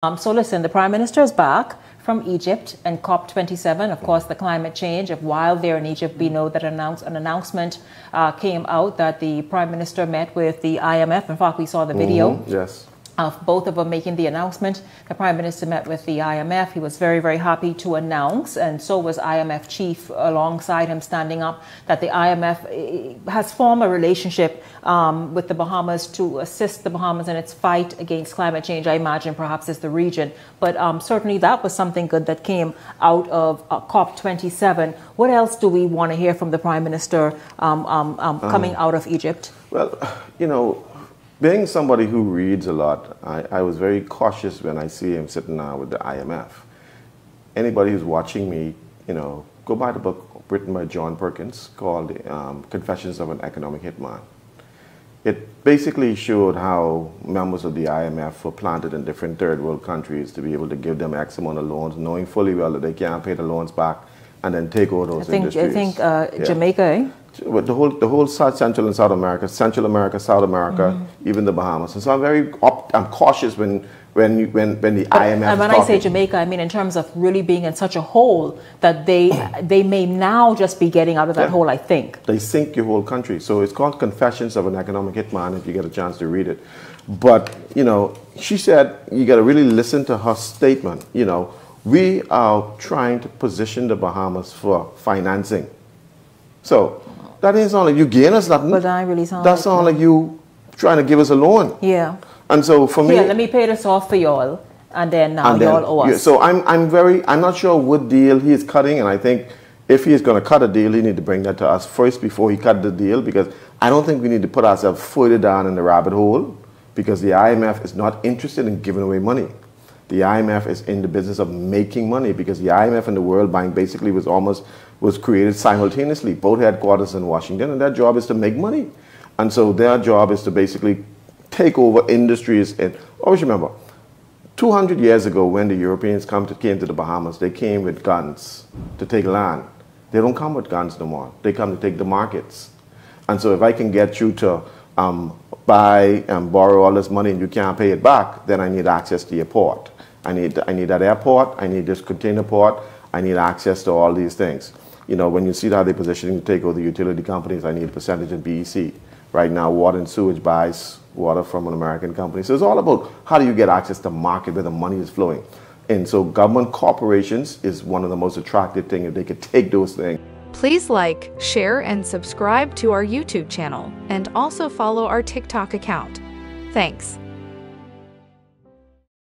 So listen, the Prime Minister is back from Egypt and COP27, of course, the climate change. While they're in Egypt, we know that an announcement came out that the Prime Minister met with the IMF. In fact, we saw the video. Yes. Of both of them making the announcement. The Prime Minister met with the IMF. He was very, very happy to announce, and so was IMF chief alongside him, standing up, that the IMF has formed a relationship with the Bahamas to assist the Bahamas in its fight against climate change. I imagine perhaps it's the region, but certainly that was something good that came out of COP27. What else do we want to hear from the Prime Minister coming out of Egypt? Well, you know, being somebody who reads a lot, I was very cautious when I see him sitting down with the IMF. Anybody who's watching me, you know, go buy the book written by John Perkins called Confessions of an Economic Hitman. It basically showed how members of the IMF were planted in different third world countries to be able to give them X amount of loans, knowing fully well that they can't pay the loans back, and then take over those industries. I think Jamaica, eh? With the whole Central and South America, Central America, South America, even the Bahamas. And so I'm cautious when the IMF. And when I say Jamaica, I mean in terms of really being in such a hole that they may now just be getting out of that hole. I think they sink your whole country. So it's called Confessions of an Economic Hitman. If you get a chance to read it, but you know, she said you got to really listen to her statement. You know, we are trying to position the Bahamas for financing. So that ain't sound like you gain us nothing. But that really sounds. That sounds like you trying to give us a loan. Yeah. And so for me, let me pay this off for y'all, and then now y'all owe us. So I'm not sure what deal he is cutting, and I think if he is going to cut a deal, he need to bring that to us first before he cut the deal, because I don't think we need to put ourselves further down in the rabbit hole, because the IMF is not interested in giving away money. The IMF is in the business of making money, because the IMF and the World Bank basically was created simultaneously, both headquarters in Washington, and their job is to make money. And so their job is to basically take over industries. And always remember, 200 years ago when the Europeans came to the Bahamas, they came with guns to take land. They don't come with guns no more. They come to take the markets. And so if I can get you to buy and borrow all this money and you can't pay it back, then I need access to your port. I need that airport, I need this container port, I need access to all these things. You know, when you see how they're positioning to take over the utility companies, I need a percentage in BEC. Right now, Water and Sewage buys water from an American company. So it's all about how do you get access to market where the money is flowing. And so government corporations is one of the most attractive things if they could take those things. Please like, share, and subscribe to our YouTube channel, and also follow our TikTok account. Thanks.